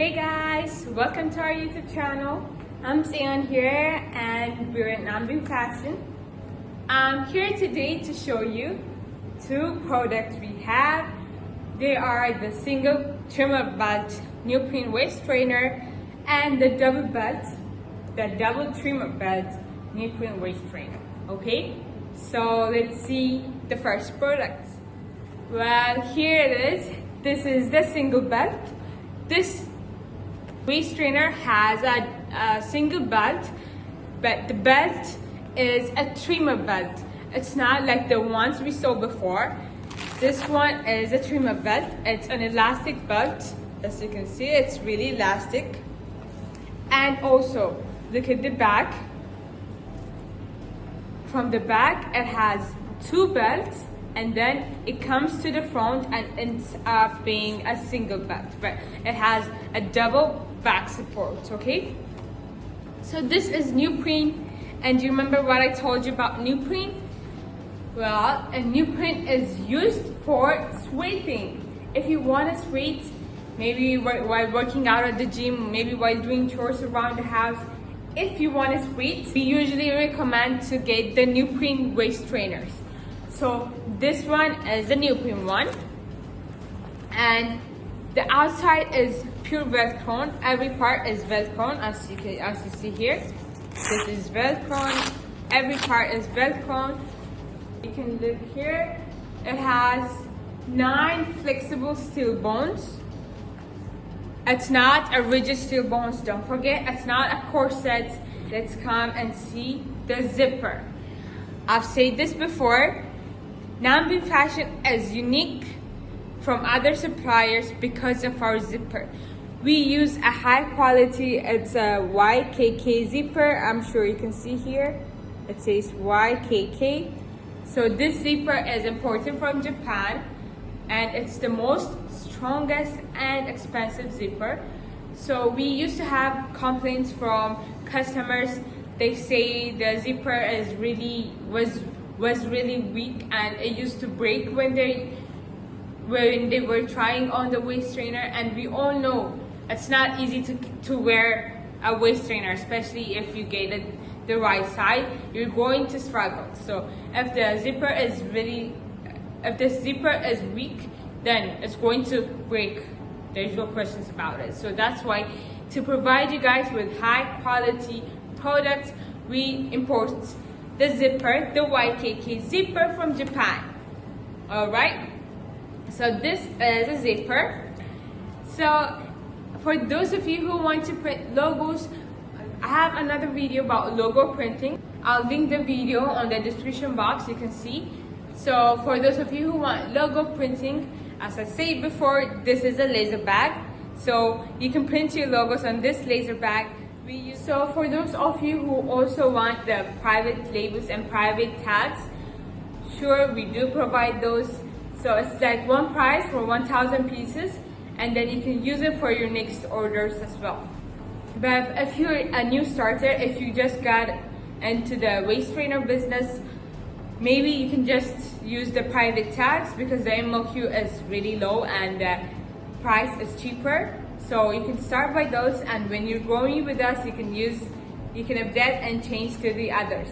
Hey guys, welcome to our YouTube channel. I'm Sayon here and we're at Neoprene Fashion. I'm here today to show you two products we have. They are the single trimmer belt neoprene waist trainer and the double trimmer belt neoprene waist trainer. Okay, so let's see the first product. Well, here it is. This is the single belt. This waist trainer has a single belt, but the belt is a trimmer belt. It's not like the ones we saw before. This one is a trimmer belt. It's an elastic belt. As you can see, it's really elastic. And also, look at the back. From the back, it has two belts, and then it comes to the front and ends up being a single belt, but it has a double back support. Okay, so this is neoprene, and do you remember what I told you about neoprene? Well, a neoprene is used for sweating. If you want to sweat, maybe while working out at the gym, maybe while doing chores around the house, if you want to sweat, we usually recommend to get the neoprene waist trainers. So this one is the neoprene one, and the outside is pure Velcro. Every part is Velcro, as you see here. This is Velcro. Every part is Velcro. You can look here. It has 9 flexible steel bones. It's not a rigid steel bones. Don't forget, it's not a corset. Let's come and see the zipper. I've said this before. Neoprene Fashion is unique from other suppliers because of our zipper. We use a high quality, it's a YKK zipper. I'm sure you can see here, it says YKK. So this zipper is imported from Japan, and it's the most strongest and expensive zipper. So we used to have complaints from customers. They say the zipper is was really weak and it used to break when they were trying on the waist trainer, and we all know it's not easy to wear a waist trainer, especially if you get it the right side. You're going to struggle. So if the zipper is weak, then it's going to break. There's no questions about it. So that's why, to provide you guys with high quality products, we import the zipper, the YKK zipper from Japan. Alright, so this is a zipper. So for those of you who want to print logos, I have another video about logo printing. I'll link the video on the description box, you can see. So for those of you who want logo printing, as I said before, this is a laser bag. So you can print your logos on this laser bag. So for those of you who also want the private labels and private tags, sure, we do provide those. So it's like one price for 1,000 pieces, and then you can use it for your next orders as well. But if you're a new starter, if you just got into the waist trainer business, maybe you can just use the private tags because the MOQ is really low and the price is cheaper. So you can start by those, and when you're growing with us, you can update and change to the others.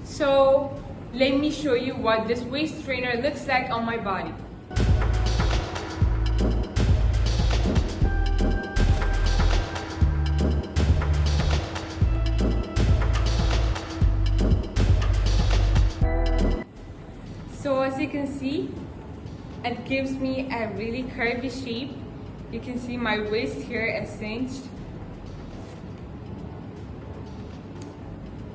So let me show you what this waist trainer looks like on my body. So as you can see, it gives me a really curvy shape. You can see my waist here is cinched.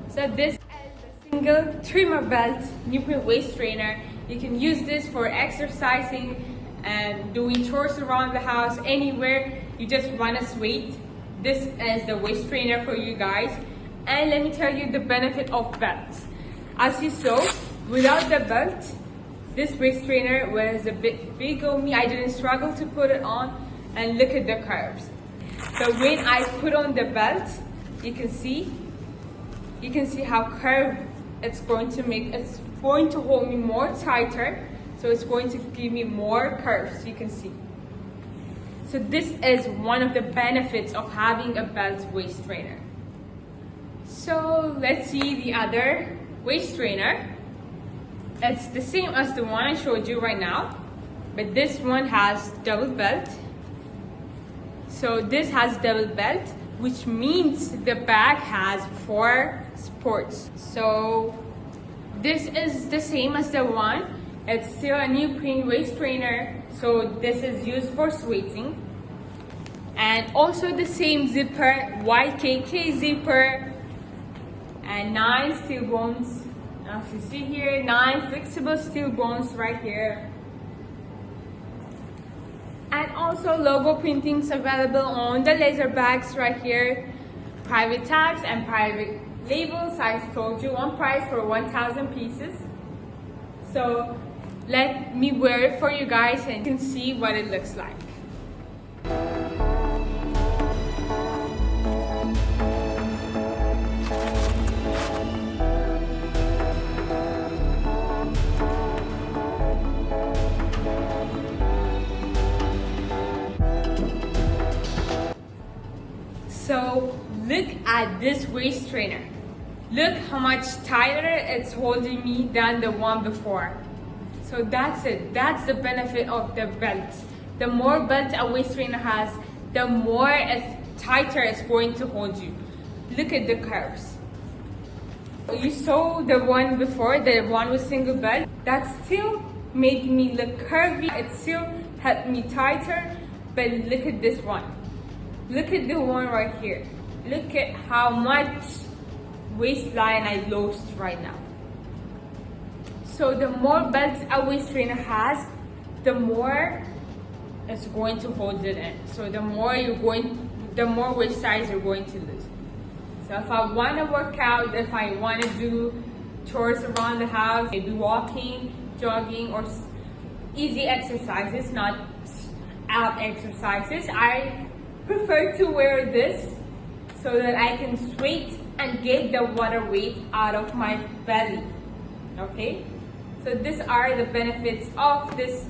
So this is a single trimmer belt neoprene waist trainer. You can use this for exercising and doing chores around the house, anywhere you just want to sweat. This is the waist trainer for you guys. And let me tell you the benefit of belts. As you saw, without the belt, this waist trainer was a bit big on me. I didn't struggle to put it on, and look at the curves. So when I put on the belt, you can see how curved it's going to make. It's going to hold me more tighter, so it's going to give me more curves. You can see. So this is one of the benefits of having a belt waist trainer. So let's see the other waist trainer. It's the same as the one I showed you right now, but this one has double belt. So this has double belt, which means the bag has 4 supports. So this is the same as the one. It's still a neoprene waist trainer. So this is used for sweating. And also the same zipper, YKK zipper, and 9 steel bones. As you see here, 9 flexible steel bones right here. And also logo printings available on the laser bags right here. Private tags and private labels. I told you one price for 1,000 pieces. So let me wear it for you guys and you can see what it looks like. So look at this waist trainer. Look how much tighter it's holding me than the one before. So that's it. That's the benefit of the belt. The more belt a waist trainer has, the more tighter it's going to hold you. Look at the curves. You saw the one before, the one with single belt. That still made me look curvy. It still helped me tighter. But look at this one. Look at the one right here. Look at how much waistline I lost right now. So the more belts a waist trainer has, the more it's going to hold it in. So the more waist size you're going to lose. So if I want to work out, if I want to do chores around the house, maybe walking, jogging, or easy exercises, not ab exercises, I prefer to wear this so that I can sweat and get the water weight out of my belly. Okay, so these are the benefits of this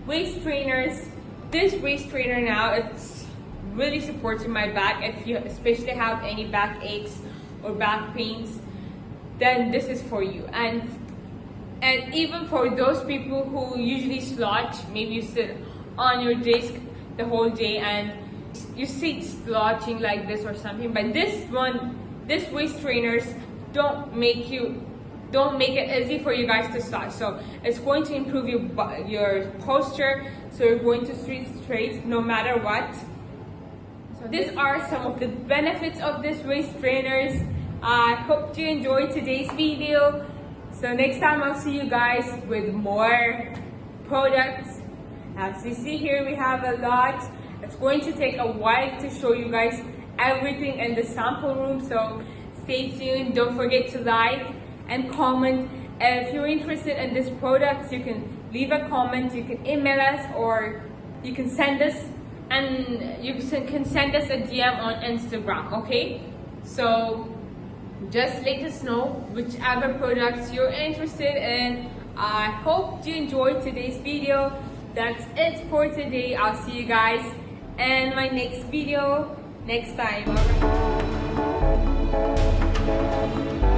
waist trainers. This waist trainer now, it's really supporting my back. If you especially have any back aches or back pains, then this is for you. And even for those people who usually slouch, maybe you sit on your desk the whole day and you sit slouching like this or something, but this waist trainers don't make it easy for you guys to slouch. So it's going to improve your posture, so you're going to sit straight no matter what. So these are some of the benefits of this waist trainers. I hope you enjoyed today's video. So next time I'll see you guys with more products. As you see here, we have a lot. It's going to take a while to show you guys everything in the sample room, so stay tuned. Don't forget to like and comment. If you're interested in these products, you can leave a comment, you can email us, or you can send us a DM on Instagram, okay? So just let us know whichever products you're interested in. I hope you enjoyed today's video. That's it for today. I'll see you guys in my next video next time. All right.